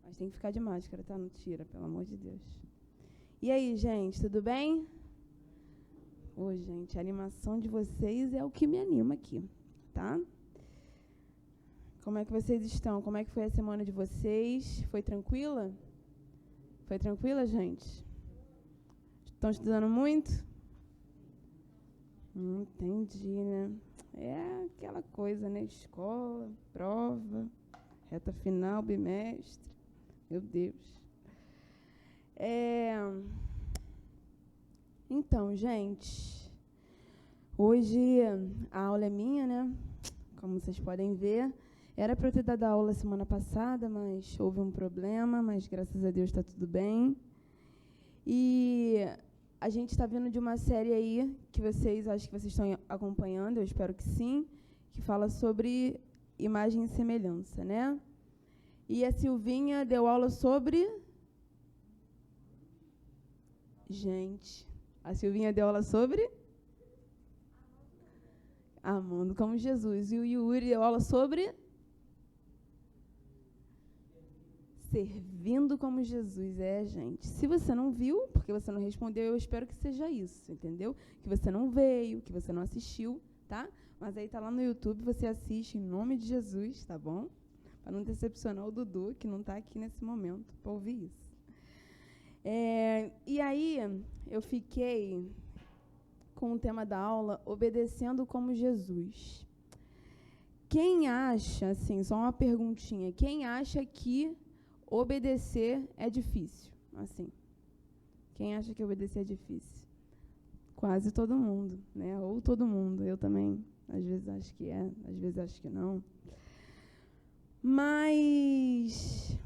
Mas tem que ficar de máscara, tá? Não tira, pelo amor de Deus. E aí, gente, tudo bem? Ô, gente, a animação de vocês é o que me anima aqui, tá? Como é que vocês estão? Como é que foi a semana de vocês? Foi tranquila? Foi tranquila, gente? Estão estudando muito? Entendi, né? É aquela coisa, né? Escola, prova, reta final, bimestre. Meu Deus. Então, gente, hoje a aula é minha, né? Como vocês podem ver. Era para eu ter dado a aula semana passada, mas houve um problema, mas graças a Deus está tudo bem. E a gente está vindo de uma série aí, que acho que vocês estão acompanhando, eu espero que sim, que fala sobre imagem e semelhança, né? E a Silvinha deu aula sobre... Gente, a Silvinha deu aula sobre... Amando como Jesus. E o Yuri deu aula sobre... Servindo como Jesus. Gente. Se você não viu, porque você não respondeu, eu espero que seja isso, entendeu? Que você não veio, que você não assistiu, tá? Mas aí tá lá no YouTube, você assiste em nome de Jesus, tá bom? Para não decepcionar o Dudu, que não está aqui nesse momento para ouvir isso. E aí, eu fiquei com o tema da aula, obedecendo como Jesus. Quem acha, assim, só uma perguntinha, quem acha que obedecer é difícil? Assim, quem acha que obedecer é difícil? Quase todo mundo, né? Ou todo mundo. Eu também, às vezes acho que é, às vezes acho que não. Mas,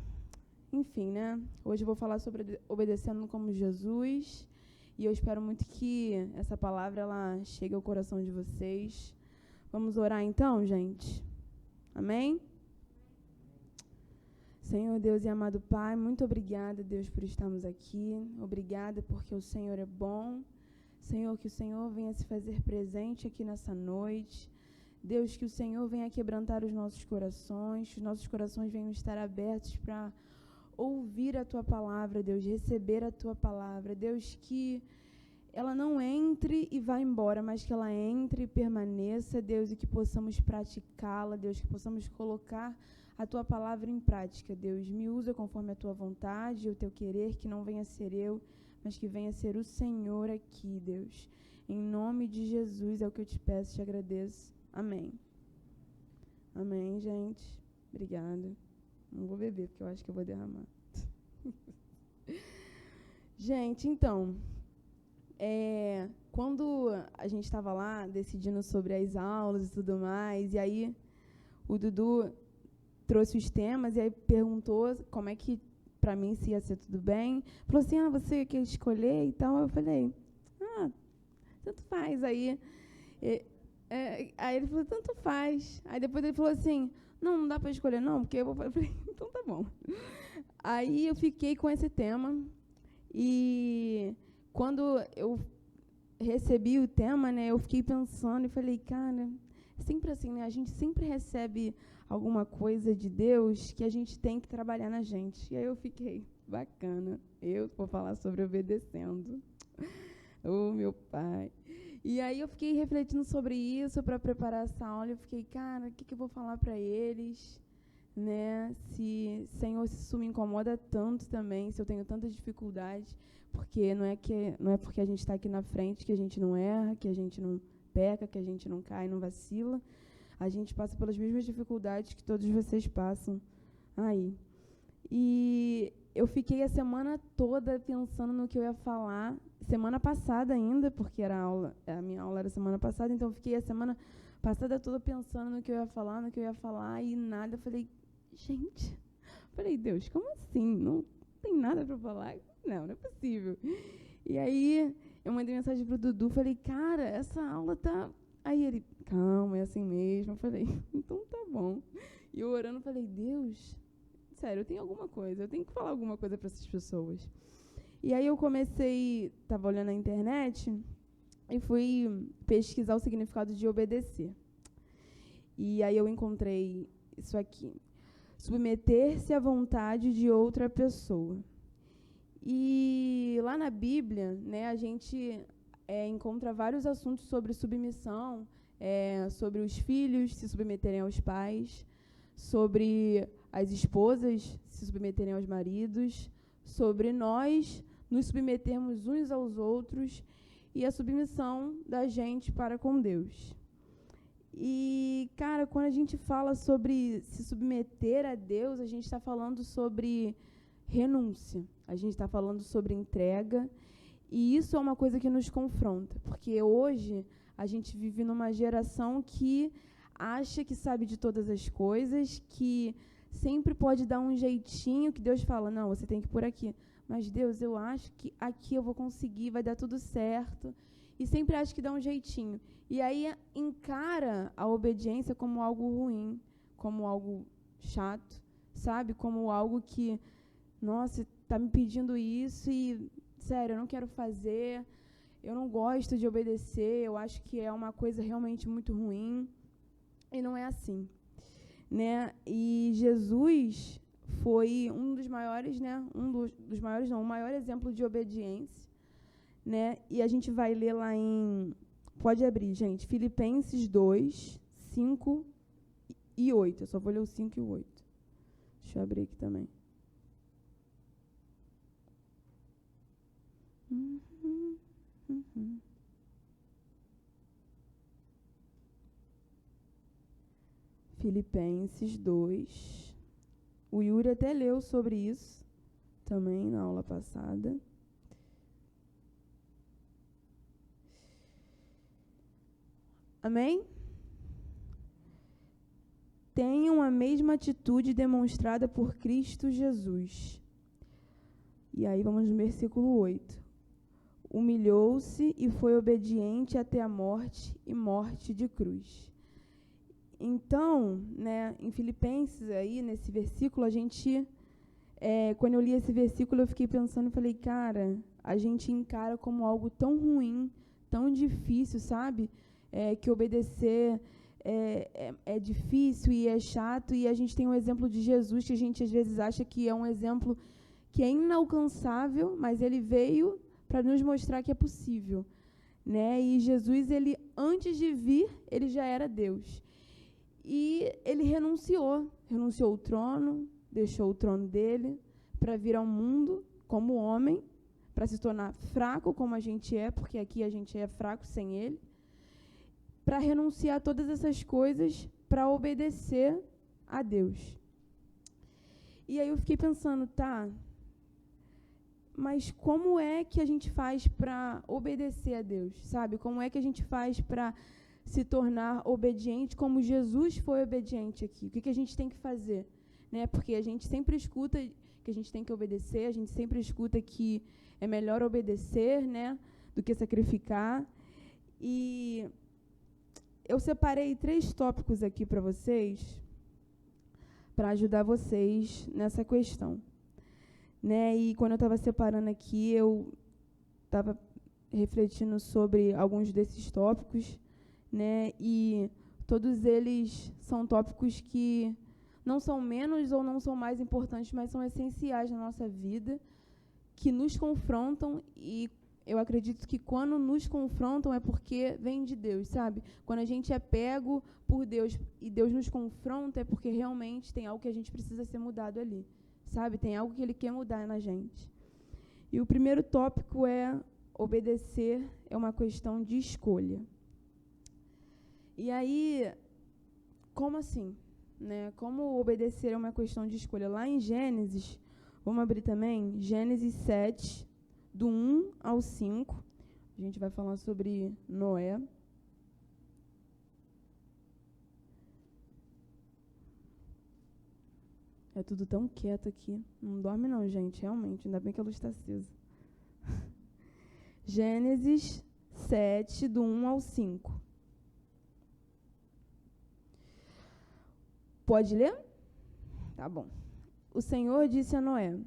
enfim, né? Hoje eu vou falar sobre obedecendo como Jesus. E eu espero muito que essa palavra ela chegue ao coração de vocês. Vamos orar então, gente? Amém? Senhor Deus e amado Pai, muito obrigada, Deus, por estarmos aqui. Obrigada porque o Senhor é bom. Senhor, que o Senhor venha se fazer presente aqui nessa noite. Deus, que o Senhor venha quebrantar os nossos corações venham estar abertos para ouvir a Tua palavra, Deus, receber a Tua palavra. Deus, que ela não entre e vá embora, mas que ela entre e permaneça, Deus, e que possamos praticá-la, Deus, que possamos colocar a Tua palavra em prática, Deus. Me usa conforme a Tua vontade e o Teu querer, que não venha ser eu, mas que venha ser o Senhor aqui, Deus. Em nome de Jesus é o que eu te peço e te agradeço. Amém. Amém, gente. Obrigada. Não vou beber, porque eu acho que eu vou derramar. Gente, então, quando a gente estava lá decidindo sobre as aulas e tudo mais, e aí o Dudu trouxe os temas e aí perguntou como é que, para mim, se ia ser tudo bem. Falou assim, você quer escolher e tal? Eu falei, tanto faz. Aí ele falou, tanto faz. Aí depois ele falou assim, não dá para escolher não, porque eu falei, então tá bom. Aí eu fiquei com esse tema e quando eu recebi o tema, né, eu fiquei pensando e falei, cara, sempre assim, né, a gente sempre recebe alguma coisa de Deus que a gente tem que trabalhar na gente. E aí eu fiquei, bacana, eu vou falar sobre obedecendo. Oh, meu Pai. E aí eu fiquei refletindo sobre isso para preparar essa aula. Eu fiquei, cara, o que eu vou falar para eles? Né? Senhor, se isso me incomoda tanto também, se eu tenho tanta dificuldade, porque não é porque a gente está aqui na frente que a gente não erra, que a gente não peca, que a gente não cai, não vacila. A gente passa pelas mesmas dificuldades que todos vocês passam aí. E eu fiquei a semana toda pensando no que eu ia falar, semana passada ainda, porque a minha aula era semana passada, então eu fiquei a semana passada toda pensando no que eu ia falar, e nada. Eu falei, gente, Deus, como assim? Não tem nada para falar? Não é possível. E aí eu mandei mensagem pro Dudu, falei, cara, essa aula tá... Aí ele, calma, é assim mesmo. Eu falei, então tá bom. E eu orando, falei, Deus, sério, eu tenho alguma coisa, eu tenho que falar alguma coisa para essas pessoas. E aí eu estava olhando na internet e fui pesquisar o significado de obedecer. E aí eu encontrei isso aqui. submeter-se à vontade de outra pessoa. E lá na Bíblia, né, a gente encontra vários assuntos sobre submissão, sobre os filhos se submeterem aos pais, sobre as esposas se submeterem aos maridos, sobre nós nos submetermos uns aos outros e a submissão da gente para com Deus. E, cara, quando a gente fala sobre se submeter a Deus, a gente está falando sobre renúncia, a gente está falando sobre entrega, e isso é uma coisa que nos confronta, porque hoje a gente vive numa geração que acha que sabe de todas as coisas, que sempre pode dar um jeitinho, que Deus fala, não, você tem que ir por aqui. Mas, Deus, eu acho que aqui eu vou conseguir, vai dar tudo certo. E sempre acha que dá um jeitinho. E aí encara a obediência como algo ruim, como algo chato, sabe? Como algo que, nossa, está me pedindo isso e, sério, eu não quero fazer, eu não gosto de obedecer, eu acho que é uma coisa realmente muito ruim. E não é assim, né? E Jesus foi um dos maiores, né? Dos maiores não, o maior exemplo de obediência, né? E a gente vai ler lá em, pode abrir, gente, Filipenses 2, 5 e 8. Eu só vou ler o 5 e o 8. Deixa eu abrir aqui também. Filipenses 2. O Yuri até leu sobre isso também na aula passada. Amém? Tenham a mesma atitude demonstrada por Cristo Jesus. E aí vamos no versículo 8. Humilhou-se e foi obediente até a morte e morte de cruz. Então, né, em Filipenses, aí, nesse versículo, a gente, quando eu li esse versículo, eu fiquei pensando e falei, cara, a gente encara como algo tão ruim, tão difícil, sabe? Que obedecer é difícil e é chato, e a gente tem um exemplo de Jesus, que a gente às vezes acha que é um exemplo que é inalcançável, mas ele veio para nos mostrar que é possível, né? E Jesus, ele, antes de vir, ele já era Deus. E ele renunciou o trono, deixou o trono dele para vir ao mundo como homem, para se tornar fraco como a gente é, porque aqui a gente é fraco sem ele, para renunciar a todas essas coisas para obedecer a Deus. E aí eu fiquei pensando, tá, mas como é que a gente faz para obedecer a Deus, sabe? Como é que a gente faz para se tornar obediente como Jesus foi obediente aqui? O que a gente tem que fazer? Né? Porque a gente sempre escuta que a gente tem que obedecer, a gente sempre escuta que é melhor obedecer, né, do que sacrificar. E eu separei 3 tópicos aqui para vocês, para ajudar vocês nessa questão. Né? E quando eu estava separando aqui, eu estava refletindo sobre alguns desses tópicos, né? E todos eles são tópicos que não são menos ou não são mais importantes, mas são essenciais na nossa vida, que nos confrontam, e eu acredito que quando nos confrontam é porque vem de Deus, sabe? Quando a gente é pego por Deus e Deus nos confronta, é porque realmente tem algo que a gente precisa ser mudado ali, sabe? Tem algo que Ele quer mudar na gente. E o primeiro tópico é: obedecer é uma questão de escolha. E aí, como assim? Né? Como obedecer é uma questão de escolha? Lá em Gênesis, vamos abrir também, Gênesis 7, do 1 ao 5. A gente vai falar sobre Noé. É tudo tão quieto aqui. Não dorme não, gente, realmente. Ainda bem que a luz está acesa. Gênesis 7, do 1 ao 5. Pode ler? Tá bom. O Senhor disse a Noé: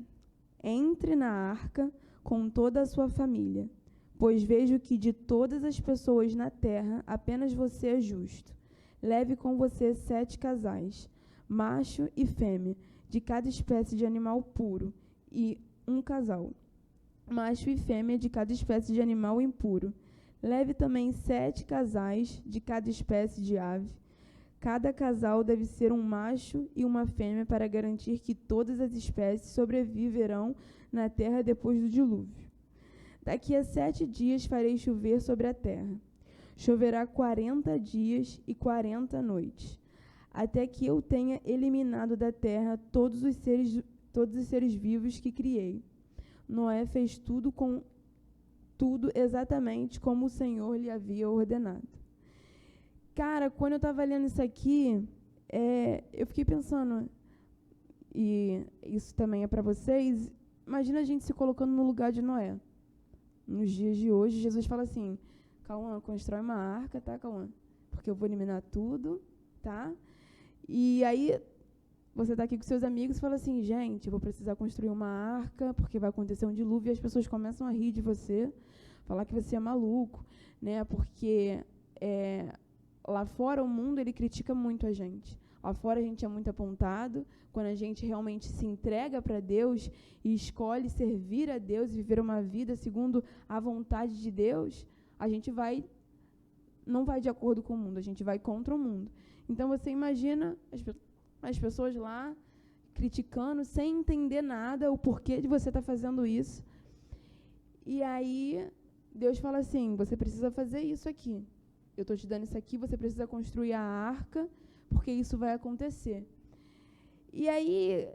entre na arca com toda a sua família, pois vejo que de todas as pessoas na terra, apenas você é justo. Leve com você 7 casais, macho e fêmea, de cada espécie de animal puro, e um casal, macho e fêmea de cada espécie de animal impuro. Leve também 7 casais de cada espécie de ave. Cada casal deve ser um macho e uma fêmea para garantir que todas as espécies sobreviverão na terra depois do dilúvio. Daqui a 7 dias farei chover sobre a terra. Choverá 40 dias e 40 noites, até que eu tenha eliminado da terra todos os seres vivos que criei. Noé fez tudo exatamente como o Senhor lhe havia ordenado. Cara, quando eu estava lendo isso aqui, eu fiquei pensando, e isso também é para vocês, imagina a gente se colocando no lugar de Noé. Nos dias de hoje, Jesus fala assim, Cauã, constrói uma arca, tá, Cauã? Porque eu vou eliminar tudo, tá? E aí, você está aqui com seus amigos e fala assim, gente, eu vou precisar construir uma arca, porque vai acontecer um dilúvio, e as pessoas começam a rir de você, falar que você é maluco, né? Porque lá fora o mundo, ele critica muito a gente. Lá fora a gente é muito apontado. Quando a gente realmente se entrega para Deus e escolhe servir a Deus e viver uma vida segundo a vontade de Deus, a gente não vai de acordo com o mundo, a gente vai contra o mundo. Então você imagina as pessoas lá criticando sem entender nada, o porquê de você estar fazendo isso. E aí Deus fala assim, você precisa fazer isso aqui. Eu estou te dando isso aqui, você precisa construir a arca, porque isso vai acontecer. E aí,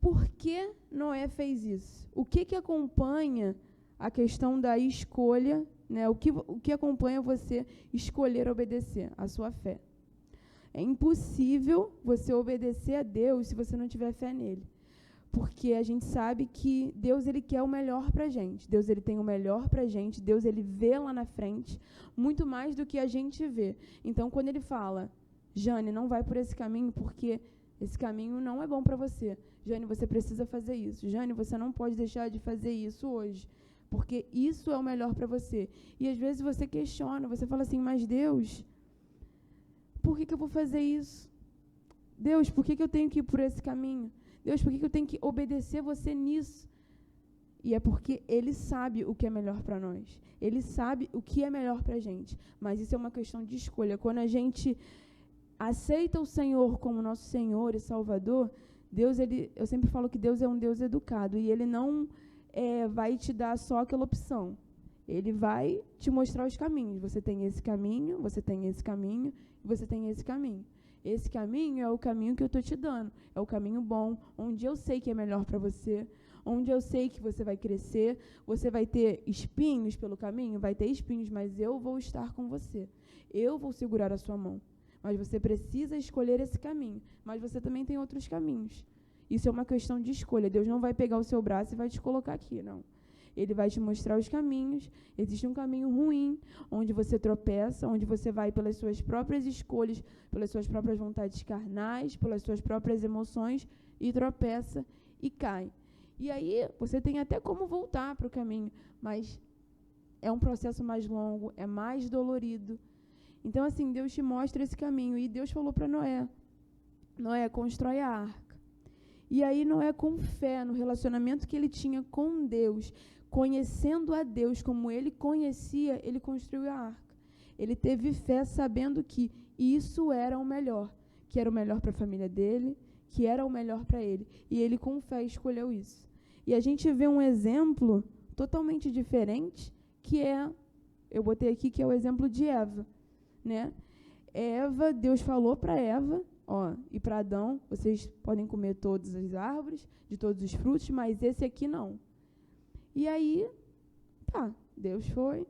por que Noé fez isso? O que acompanha a questão da escolha, né? O que acompanha você escolher obedecer? A sua fé. É impossível você obedecer a Deus se você não tiver fé nele. Porque a gente sabe que Deus, ele quer o melhor para a gente. Deus, ele tem o melhor para a gente. Deus, ele vê lá na frente muito mais do que a gente vê. Então, quando ele fala, Jane, não vai por esse caminho, porque esse caminho não é bom para você. Jane, você precisa fazer isso. Jane, você não pode deixar de fazer isso hoje, porque isso é o melhor para você. E às vezes você questiona, você fala assim, mas Deus, por que eu vou fazer isso? Deus, por que eu tenho que ir por esse caminho? Deus, por que eu tenho que obedecer você nisso? E é porque Ele sabe o que é melhor para nós. Ele sabe o que é melhor para a gente. Mas isso é uma questão de escolha. Quando a gente aceita o Senhor como nosso Senhor e Salvador, Deus, eu sempre falo que Deus é um Deus educado. E Ele não vai te dar só aquela opção. Ele vai te mostrar os caminhos. Você tem esse caminho, você tem esse caminho, e você tem esse caminho. Esse caminho é o caminho que eu estou te dando. É o caminho bom, onde eu sei que é melhor para você, onde eu sei que você vai crescer. Você vai ter espinhos pelo caminho? Vai ter espinhos, mas eu vou estar com você. Eu vou segurar a sua mão. Mas você precisa escolher esse caminho. Mas você também tem outros caminhos. Isso é uma questão de escolha. Deus não vai pegar o seu braço e vai te colocar aqui, não. Ele vai te mostrar os caminhos. Existe um caminho ruim, onde você tropeça, onde você vai pelas suas próprias escolhas, pelas suas próprias vontades carnais, pelas suas próprias emoções, e tropeça e cai. E aí você tem até como voltar para o caminho, mas é um processo mais longo, é mais dolorido. Então, assim, Deus te mostra esse caminho. E Deus falou para Noé, Noé, constrói a arca. E aí Noé, com fé no relacionamento que ele tinha com Deus, conhecendo a Deus como ele conhecia, ele construiu a arca. Ele teve fé sabendo que isso era o melhor, que era o melhor para a família dele, que era o melhor para ele. E ele, com fé, escolheu isso. E a gente vê um exemplo totalmente diferente, que eu botei aqui, que é o exemplo de Eva, né? Eva, Deus falou para Eva, e para Adão, vocês podem comer todas as árvores, de todos os frutos, mas esse aqui não. E aí, Deus foi.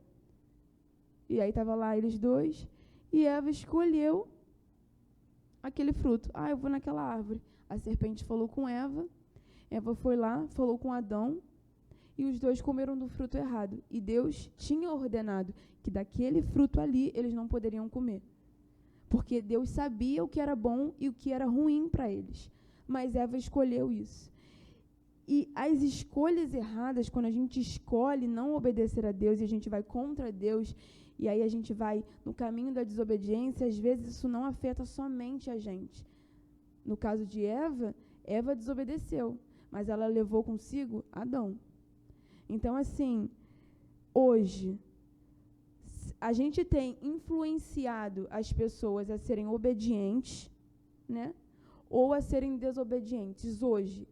E aí estava lá eles dois, e Eva escolheu aquele fruto. Eu vou naquela árvore. A serpente falou com Eva, Eva foi lá, falou com Adão, e os dois comeram do fruto errado. E Deus tinha ordenado que daquele fruto ali eles não poderiam comer. Porque Deus sabia o que era bom e o que era ruim para eles. Mas Eva escolheu isso. E as escolhas erradas, quando a gente escolhe não obedecer a Deus e a gente vai contra Deus, e aí a gente vai no caminho da desobediência, às vezes isso não afeta somente a gente. No caso de Eva, Eva desobedeceu, mas ela levou consigo Adão. Então, assim, hoje, a gente tem influenciado as pessoas a serem obedientes, né? Ou a serem desobedientes. Hoje,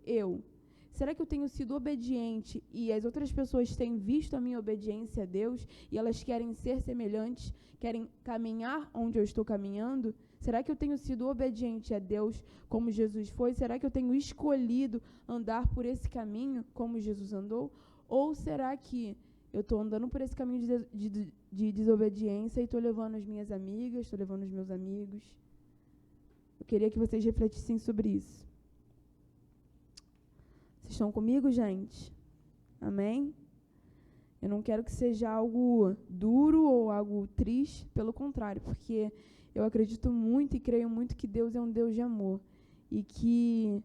será que eu tenho sido obediente e as outras pessoas têm visto a minha obediência a Deus e elas querem ser semelhantes, querem caminhar onde eu estou caminhando? Será que eu tenho sido obediente a Deus como Jesus foi? Será que eu tenho escolhido andar por esse caminho como Jesus andou? Ou será que eu estou andando por esse caminho de desobediência e estou levando as minhas amigas, estou levando os meus amigos? Eu queria que vocês refletissem sobre isso. Vocês estão comigo, gente? Amém? Eu não quero que seja algo duro ou algo triste, pelo contrário, porque eu acredito muito e creio muito que Deus é um Deus de amor e que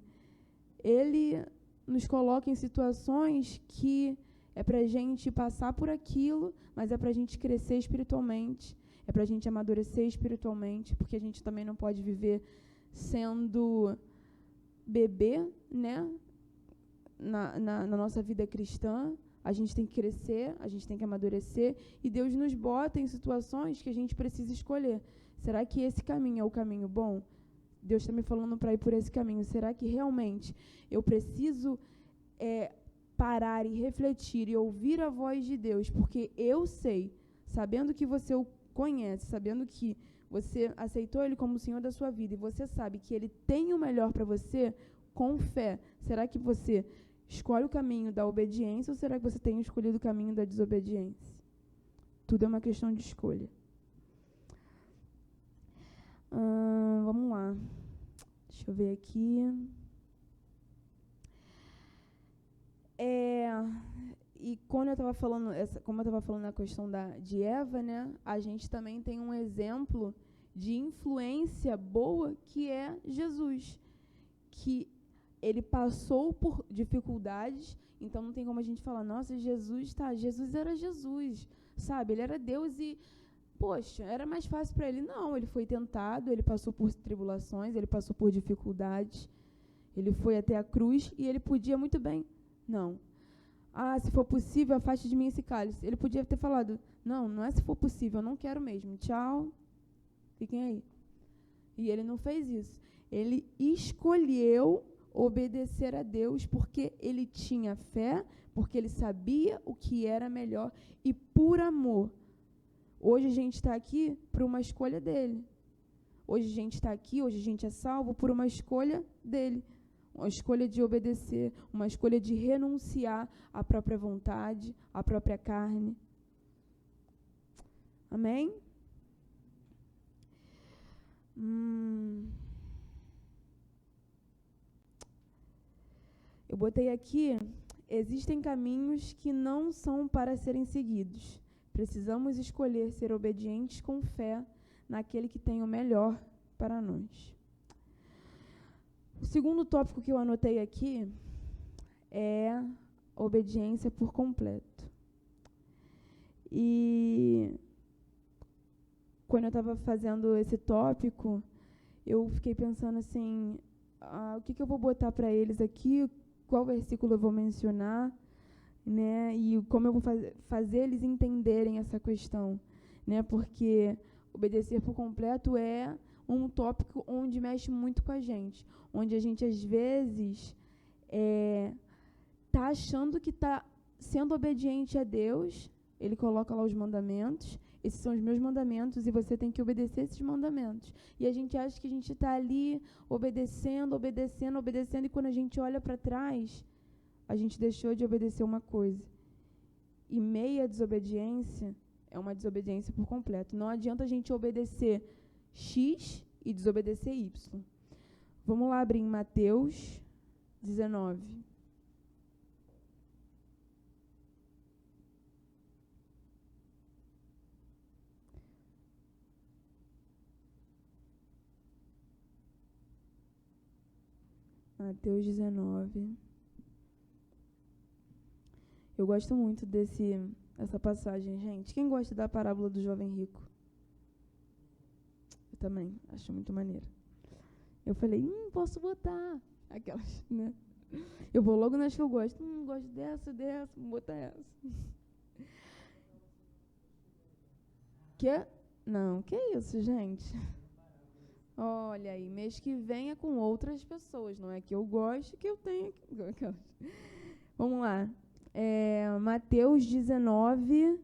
Ele nos coloca em situações que é para a gente passar por aquilo, mas é para a gente crescer espiritualmente, é para a gente amadurecer espiritualmente, porque a gente também não pode viver sendo bebê, né? Na nossa vida cristã, a gente tem que crescer, a gente tem que amadurecer, e Deus nos bota em situações que a gente precisa escolher. Será que esse caminho é o caminho bom? Deus está me falando para ir por esse caminho. Será que realmente eu preciso parar e refletir e ouvir a voz de Deus? Porque eu sei, sabendo que você o conhece, sabendo que você aceitou Ele como o Senhor da sua vida, e você sabe que Ele tem o melhor para você, com fé, será que você escolhe o caminho da obediência ou será que você tem escolhido o caminho da desobediência? Tudo é uma questão de escolha. Vamos lá. Deixa eu ver aqui. E quando eu estava falando, como eu estava falando na questão de Eva, né, a gente também tem um exemplo de influência boa que é Jesus, que ele passou por dificuldades, então não tem como a gente falar, nossa, Jesus era Jesus, sabe? Ele era Deus e, poxa, era mais fácil para ele. Não, ele foi tentado, ele passou por tribulações, ele passou por dificuldades, ele foi até a cruz e ele podia muito bem. Não. Se for possível, afaste de mim esse cálice. Ele podia ter falado, não é se for possível, eu não quero mesmo, tchau, fiquem aí. E ele não fez isso. Ele escolheu obedecer a Deus porque ele tinha fé, porque ele sabia o que era melhor e por amor. Hoje a gente está aqui por uma escolha dele. Hoje a gente está aqui, hoje a gente é salvo por uma escolha dele. Uma escolha de obedecer, uma escolha de renunciar à própria vontade, à própria carne. Amém? Eu botei aqui, existem caminhos que não são para serem seguidos. Precisamos escolher ser obedientes com fé naquele que tem o melhor para nós. O segundo tópico que eu anotei aqui é obediência por completo. E quando eu estava fazendo esse tópico, eu fiquei pensando assim, o que eu vou botar para eles aqui, qual versículo eu vou mencionar, né? E como eu vou fazer eles entenderem essa questão, né? Porque obedecer por completo é um tópico onde mexe muito com a gente, onde a gente às vezes está achando que está sendo obediente a Deus. Ele coloca lá os mandamentos, esses são os meus mandamentos e você tem que obedecer esses mandamentos. E a gente acha que a gente está ali obedecendo, e quando a gente olha para trás, a gente deixou de obedecer uma coisa. E meia desobediência é uma desobediência por completo. Não adianta a gente obedecer X e desobedecer Y. Vamos lá abrir em Mateus 19. Mateus 19. Eu gosto muito dessa passagem, gente. Quem gosta da parábola do jovem rico? Eu também, acho muito maneiro. Eu falei, posso botar. Aquelas, né? Eu vou logo nas que eu gosto. Gosto dessa, vou botar essa. Não, que isso, gente? Olha aí, mês que vem é com outras pessoas, não é que eu gosto, que eu tenho. Vamos lá. Mateus 19,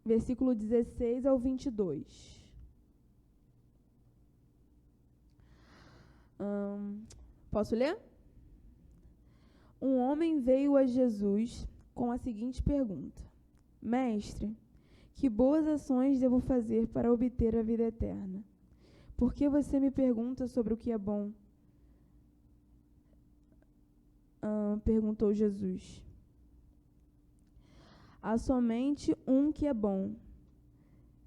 versículo 16 ao 22. Posso ler? Um homem veio a Jesus com a seguinte pergunta: Mestre, que boas ações devo fazer para obter a vida eterna? Por que você me pergunta sobre o que é bom? Perguntou Jesus. Há somente um que é bom.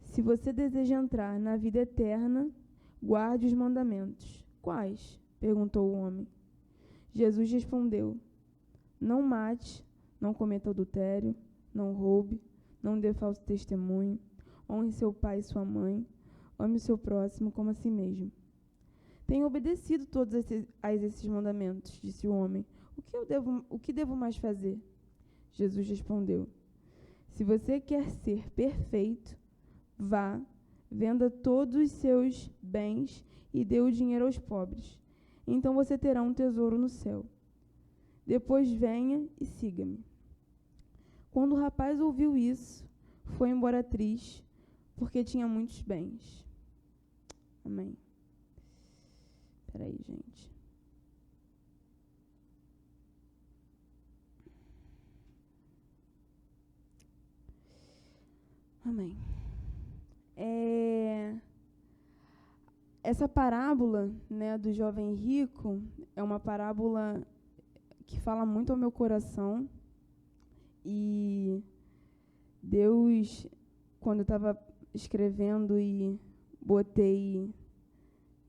Se você deseja entrar na vida eterna, guarde os mandamentos. Quais? Perguntou o homem. Jesus respondeu: Não mate, não cometa adultério, não roube, não dê falso testemunho, honre seu pai e sua mãe, ame o seu próximo como a si mesmo. Tenho obedecido todos esses mandamentos, disse o homem. O que devo mais fazer? Jesus respondeu: Se você quer ser perfeito, vá, venda todos os seus bens e dê o dinheiro aos pobres. Então você terá um tesouro no céu. Depois venha e siga-me. Quando o rapaz ouviu isso, foi embora triste, porque tinha muitos bens. Amém. Espera aí, gente. Amém. Essa parábola, né, do jovem rico é uma parábola que fala muito ao meu coração. E Deus, quando eu estava escrevendo e botei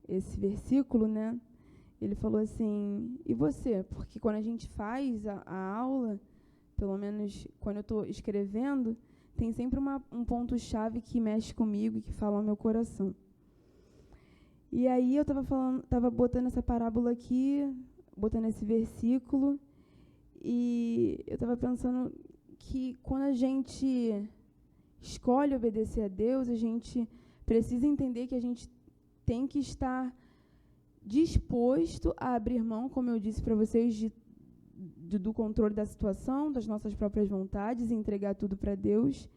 esse versículo, né, ele falou assim: e você? Porque quando a gente faz a aula, pelo menos quando eu estou escrevendo, tem sempre um ponto-chave que mexe comigo e que fala ao meu coração. E aí eu estava botando essa parábola aqui, botando esse versículo, e eu estava pensando que quando a gente escolhe obedecer a Deus, a gente precisa entender que a gente tem que estar disposto a abrir mão, como eu disse para vocês, do controle da situação, das nossas próprias vontades, e entregar tudo para Deus.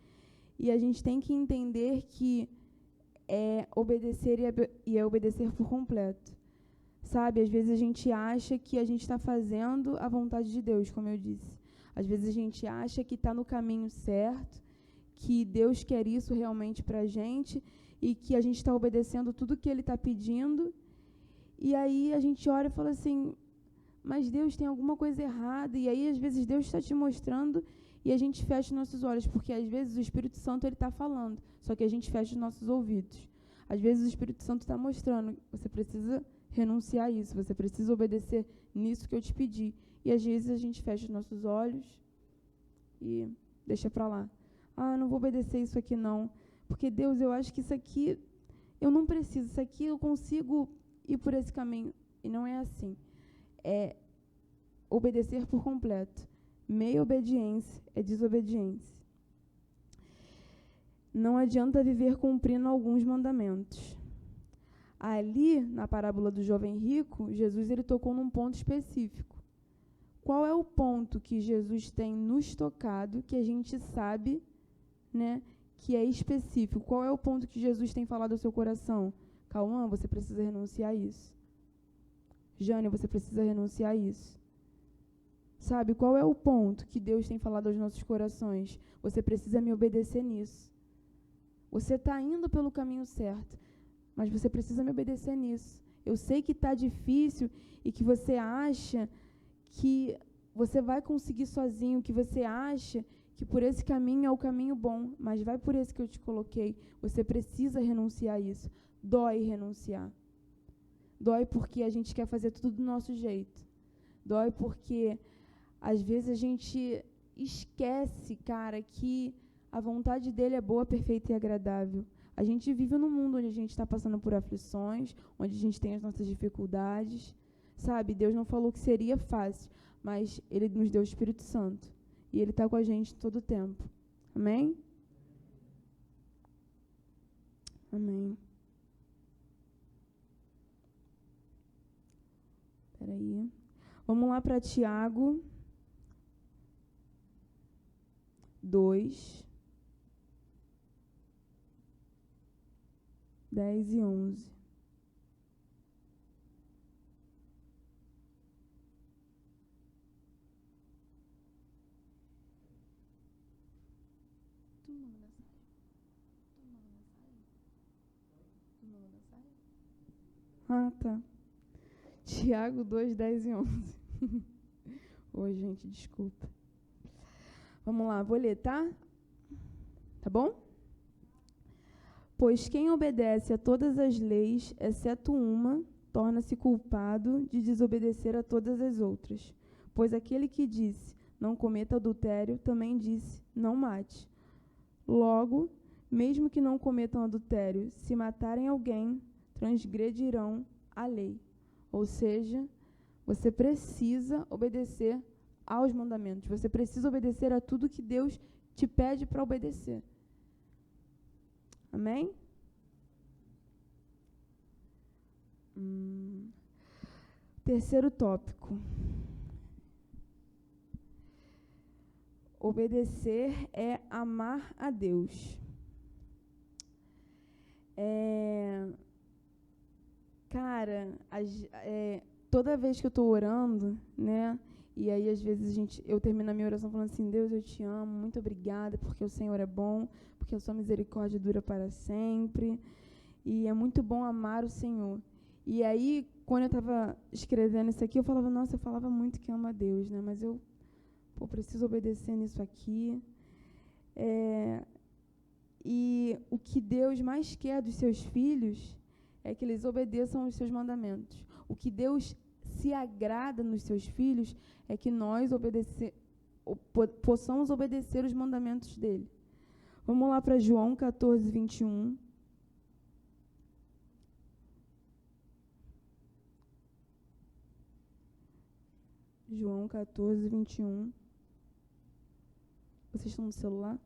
E a gente tem que entender que é obedecer e é obedecer por completo. Sabe, às vezes a gente acha que a gente está fazendo a vontade de Deus, como eu disse. Às vezes a gente acha que está no caminho certo, que Deus quer isso realmente para a gente e que a gente está obedecendo tudo que Ele está pedindo. E aí a gente olha e fala assim, mas Deus, tem alguma coisa errada. E aí às vezes Deus está te mostrando e a gente fecha nossos olhos, porque às vezes o Espírito Santo ele está falando, só que a gente fecha os nossos ouvidos. Às vezes o Espírito Santo está mostrando, você precisa renunciar a isso, você precisa obedecer nisso que eu te pedi. E às vezes a gente fecha os nossos olhos e deixa para lá. Não vou obedecer isso aqui não, porque Deus, eu acho que isso aqui eu não preciso, isso aqui eu consigo ir por esse caminho. E não é assim. É obedecer por completo. Meia obediência é desobediência. Não adianta viver cumprindo alguns mandamentos. Ali, na parábola do jovem rico, Jesus ele tocou num ponto específico. Qual é o ponto que Jesus tem nos tocado, que a gente sabe, né, que é específico? Qual é o ponto que Jesus tem falado ao seu coração? Cauã, você precisa renunciar a isso. Jânia, você precisa renunciar a isso. Sabe, qual é o ponto que Deus tem falado aos nossos corações? Você precisa me obedecer nisso. Você está indo pelo caminho certo, mas você precisa me obedecer nisso. Eu sei que está difícil e que você acha que você vai conseguir sozinho, que você acha que por esse caminho é o caminho bom, mas vai por esse que eu te coloquei. Você precisa renunciar a isso. Dói renunciar. Dói porque a gente quer fazer tudo do nosso jeito. Dói porque às vezes a gente esquece, cara, que a vontade dele é boa, perfeita e agradável. A gente vive num mundo onde a gente está passando por aflições, onde a gente tem as nossas dificuldades, sabe? Deus não falou que seria fácil, mas Ele nos deu o Espírito Santo. E Ele está com a gente todo o tempo. Amém? Amém. Espera aí. Vamos lá para Tiago 2, 10 e 11. Ah, tá. Tiago 2, 10 e 11. Oi, gente, desculpa. Vamos lá, vou ler, tá? Tá bom? Pois quem obedece a todas as leis, exceto uma, torna-se culpado de desobedecer a todas as outras. Pois aquele que disse, não cometa adultério, também disse, não mate. Logo, mesmo que não cometam adultério, se matarem alguém, transgredirão a lei. Ou seja, você precisa obedecer aos mandamentos. Você precisa obedecer a tudo que Deus te pede para obedecer. Amém? Terceiro tópico. Obedecer é amar a Deus. Cara, toda vez que eu estou orando, né? E aí, às vezes, eu termino a minha oração falando assim, Deus, eu te amo, muito obrigada, porque o Senhor é bom, porque a sua misericórdia dura para sempre. E é muito bom amar o Senhor. E aí, quando eu estava escrevendo isso aqui, eu falava, nossa, eu falava muito que amo a Deus, né? Mas eu preciso obedecer nisso aqui. E o que Deus mais quer dos seus filhos é que eles obedeçam aos seus mandamentos. O que Deus se agrada nos seus filhos é que nós possamos obedecer os mandamentos dele. Vamos lá para João 14, 21. João 14, 21. Vocês estão no celular?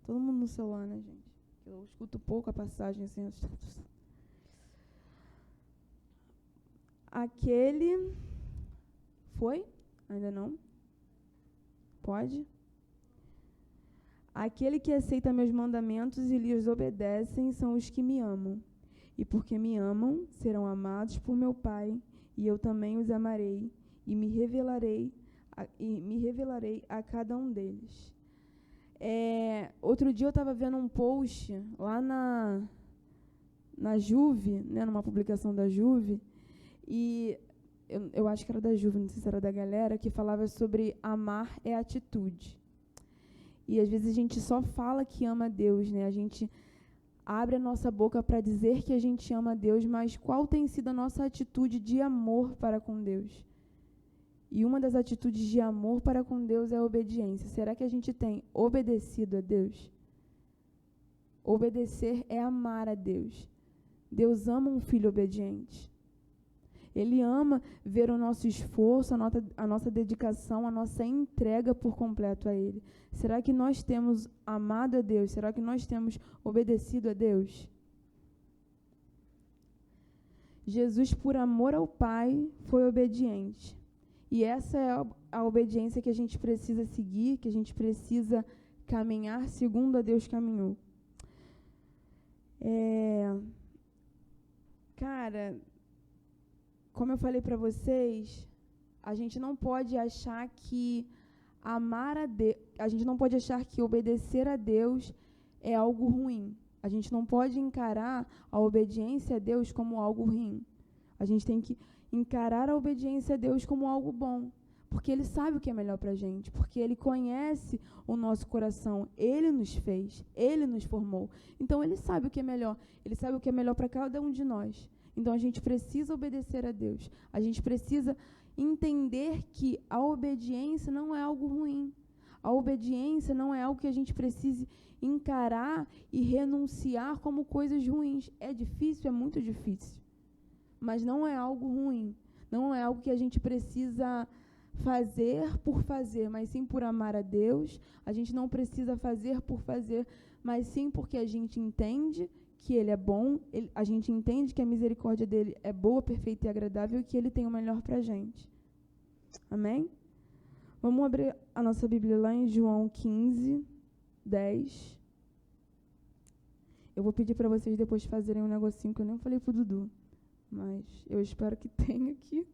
Todo mundo no celular, né, gente? Eu escuto pouco a passagem assim. Aquele... Foi? Ainda não? Pode? Aquele que aceita meus mandamentos e lhes obedecem são os que me amam. E porque me amam, serão amados por meu Pai, e eu também os amarei, e me revelarei a cada um deles. Outro dia eu estava vendo um post lá na Juve, né, numa publicação da Juve, e eu acho que era da Juve, não sei se era da galera, que falava sobre amar é atitude. E às vezes a gente só fala que ama a Deus, né? A gente abre a nossa boca para dizer que a gente ama a Deus, mas qual tem sido a nossa atitude de amor para com Deus? E uma das atitudes de amor para com Deus é a obediência. Será que a gente tem obedecido a Deus? Obedecer é amar a Deus. Deus ama um filho obediente. Ele ama ver o nosso esforço, a nossa dedicação, a nossa entrega por completo a Ele. Será que nós temos amado a Deus? Será que nós temos obedecido a Deus? Jesus, por amor ao Pai, foi obediente. E essa é a obediência que a gente precisa seguir, que a gente precisa caminhar segundo a Deus caminhou. Cara, como eu falei para vocês, a gente não pode achar que a gente não pode achar que obedecer a Deus é algo ruim. A gente não pode encarar a obediência a Deus como algo ruim. A gente tem que encarar a obediência a Deus como algo bom, porque Ele sabe o que é melhor para a gente, porque Ele conhece o nosso coração, Ele nos fez, Ele nos formou. Então, Ele sabe o que é melhor, Ele sabe o que é melhor para cada um de nós. Então, a gente precisa obedecer a Deus, a gente precisa entender que a obediência não é algo ruim. A obediência não é algo que a gente precise encarar e renunciar como coisas ruins. É difícil, é muito difícil. Mas não é algo ruim. Não é algo que a gente precisa fazer por fazer, mas sim por amar a Deus. A gente não precisa fazer por fazer, mas sim porque a gente entende que Ele é bom, a gente entende que a misericórdia dEle é boa, perfeita e agradável e que Ele tem o melhor para a gente. Amém? Vamos abrir a nossa Bíblia lá em João 15, 10. Eu vou pedir para vocês depois fazerem um negocinho que eu nem falei pro Dudu, mas eu espero que tenha aqui.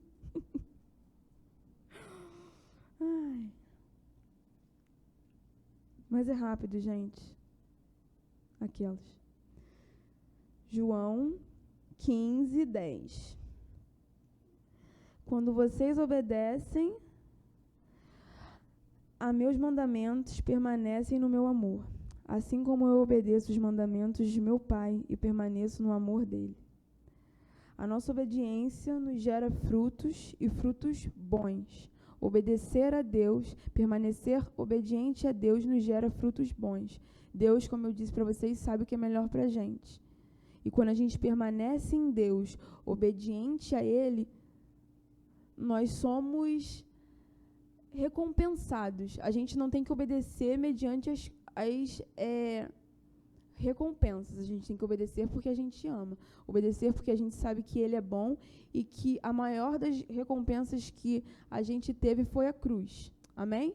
Ai. Mas é rápido, gente. Aquelas. João 15, 10. Quando vocês obedecem a meus mandamentos, permanecem no meu amor, assim como eu obedeço os mandamentos de meu Pai e permaneço no amor dele. A nossa obediência nos gera frutos e frutos bons. Obedecer a Deus, permanecer obediente a Deus nos gera frutos bons. Deus, como eu disse para vocês, sabe o que é melhor para a gente. E quando a gente permanece em Deus, obediente a Ele, nós somos recompensados. A gente não tem que obedecer mediante as recompensas. A gente tem que obedecer porque a gente ama. Obedecer porque a gente sabe que Ele é bom e que a maior das recompensas que a gente teve foi a cruz. Amém?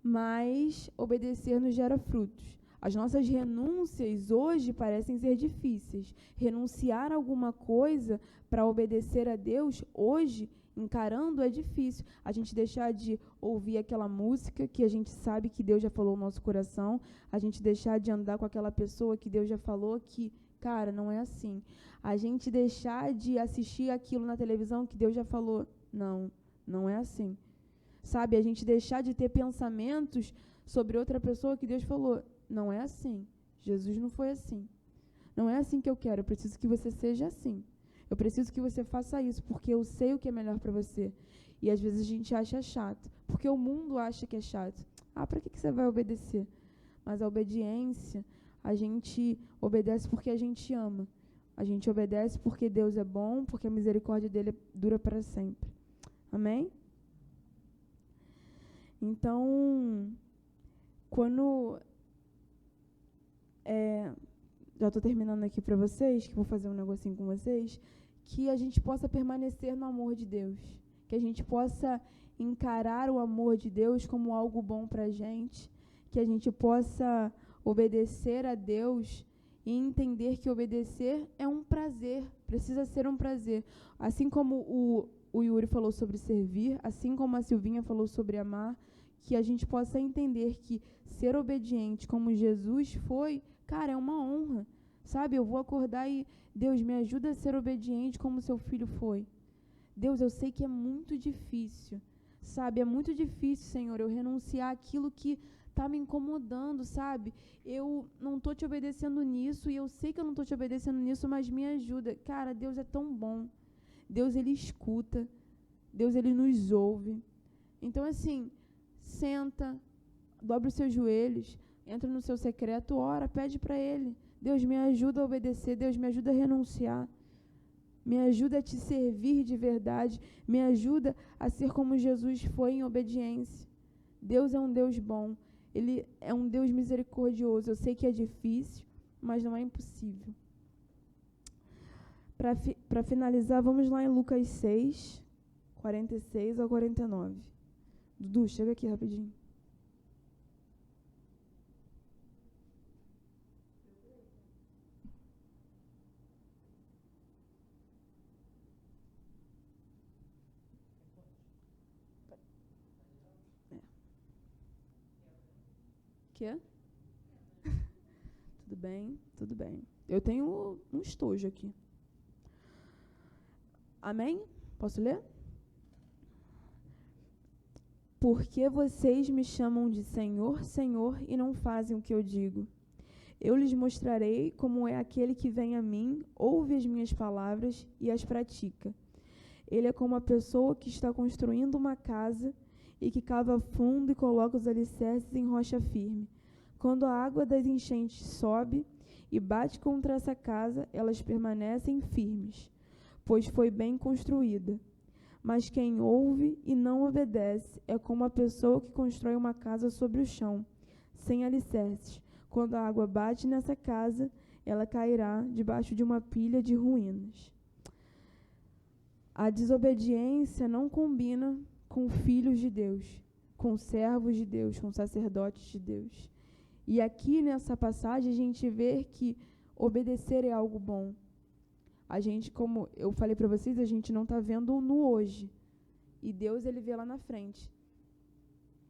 Mas obedecer nos gera frutos. As nossas renúncias hoje parecem ser difíceis. Renunciar a alguma coisa para obedecer a Deus hoje, encarando, é difícil. A gente deixar de ouvir aquela música que a gente sabe que Deus já falou no nosso coração, a gente deixar de andar com aquela pessoa que Deus já falou que, cara, não é assim. A gente deixar de assistir aquilo na televisão que Deus já falou, não é assim. Sabe, a gente deixar de ter pensamentos sobre outra pessoa que Deus falou, não é assim. Jesus não foi assim. Não é assim que eu quero, eu preciso que você seja assim. Eu preciso que você faça isso, porque eu sei o que é melhor para você. E às vezes a gente acha chato, porque o mundo acha que é chato. Para que você vai obedecer? Mas a obediência, a gente obedece porque a gente ama. A gente obedece porque Deus é bom, porque a misericórdia dele dura para sempre. Amém? Então, quando... já estou terminando aqui para vocês, que vou fazer um negocinho com vocês, que a gente possa permanecer no amor de Deus, que a gente possa encarar o amor de Deus como algo bom para a gente, que a gente possa obedecer a Deus e entender que obedecer é um prazer, precisa ser um prazer. Assim como o Yuri falou sobre servir, assim como a Silvinha falou sobre amar, que a gente possa entender que ser obediente como Jesus foi, cara, é uma honra, sabe? Eu vou acordar e, Deus, me ajuda a ser obediente como seu filho foi. Deus, eu sei que é muito difícil, sabe? É muito difícil, Senhor, eu renunciar àquilo que está me incomodando, sabe? Eu não estou te obedecendo nisso e eu sei que eu não estou te obedecendo nisso, mas me ajuda. Cara, Deus é tão bom. Deus, Ele escuta. Deus, Ele nos ouve. Então, assim, senta, dobra os seus joelhos, entra no seu secreto, ora, pede para Ele. Deus, me ajuda a obedecer. Deus, me ajuda a renunciar. Me ajuda a te servir de verdade. Me ajuda a ser como Jesus foi em obediência. Deus é um Deus bom. Ele é um Deus misericordioso. Eu sei que é difícil, mas não é impossível. Para finalizar, vamos lá em Lucas 6, 46 ao 49. Dudu, chega aqui rapidinho. Quê? Tudo bem, tudo bem. Eu tenho um estojo aqui. Amém? Posso ler? Porque vocês me chamam de Senhor, Senhor, e não fazem o que eu digo. Eu lhes mostrarei como é aquele que vem a mim, ouve as minhas palavras e as pratica. Ele é como a pessoa que está construindo uma casa e que cava fundo e coloca os alicerces em rocha firme. Quando a água das enchentes sobe e bate contra essa casa, elas permanecem firmes, pois foi bem construída. Mas quem ouve e não obedece é como a pessoa que constrói uma casa sobre o chão, sem alicerces. Quando a água bate nessa casa, ela cairá debaixo de uma pilha de ruínas. A desobediência não combina com filhos de Deus, com servos de Deus, com sacerdotes de Deus. E aqui nessa passagem a gente vê que obedecer é algo bom. A gente, como eu falei para vocês, a gente não está vendo no hoje. E Deus, ele vê lá na frente.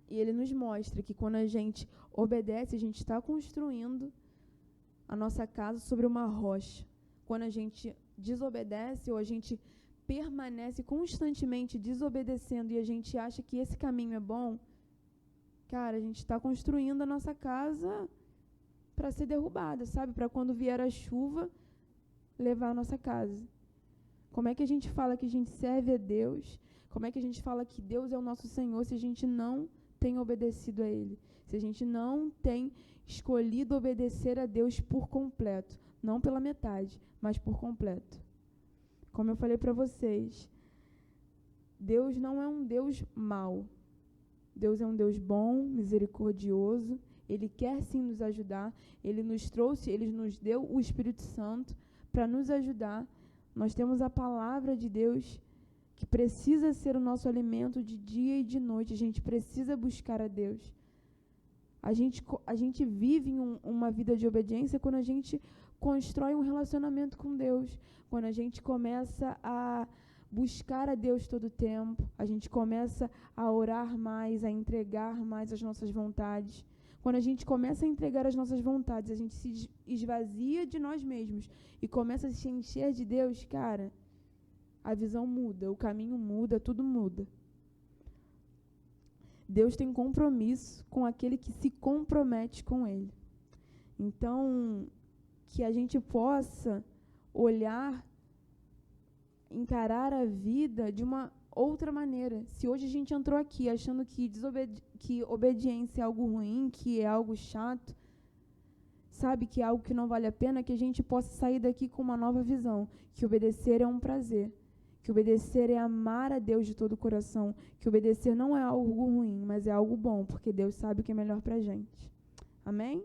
E ele nos mostra que quando a gente obedece, a gente está construindo a nossa casa sobre uma rocha. Quando a gente desobedece ou a gente permanece constantemente desobedecendo e a gente acha que esse caminho é bom, cara, a gente está construindo a nossa casa para ser derrubada, sabe? Para quando vier a chuva, levar a nossa casa. Como é que a gente fala que a gente serve a Deus? Como é que a gente fala que Deus é o nosso Senhor se a gente não tem obedecido a Ele? Se a gente não tem escolhido obedecer a Deus por completo, não pela metade, mas por completo. Como eu falei para vocês, Deus não é um Deus mau. Deus é um Deus bom, misericordioso. Ele quer sim nos ajudar. Ele nos trouxe, Ele nos deu o Espírito Santo para nos ajudar. Nós temos a palavra de Deus que precisa ser o nosso alimento de dia e de noite. A gente precisa buscar a Deus. A gente vive uma vida de obediência quando a gente constrói um relacionamento com Deus. Quando a gente começa a buscar a Deus todo o tempo. A gente começa a orar mais, a entregar mais as nossas vontades. Quando a gente começa a entregar as nossas vontades, a gente se esvazia de nós mesmos e começa a se encher de Deus, cara, a visão muda, o caminho muda, tudo muda. Deus tem compromisso com aquele que se compromete com Ele. Então, que a gente possa olhar, encarar a vida de uma outra maneira. Se hoje a gente entrou aqui achando que obediência é algo ruim, que é algo chato, sabe, que é algo que não vale a pena, que a gente possa sair daqui com uma nova visão, que obedecer é um prazer, que obedecer é amar a Deus de todo o coração, que obedecer não é algo ruim, mas é algo bom, porque Deus sabe o que é melhor pra gente. Amém?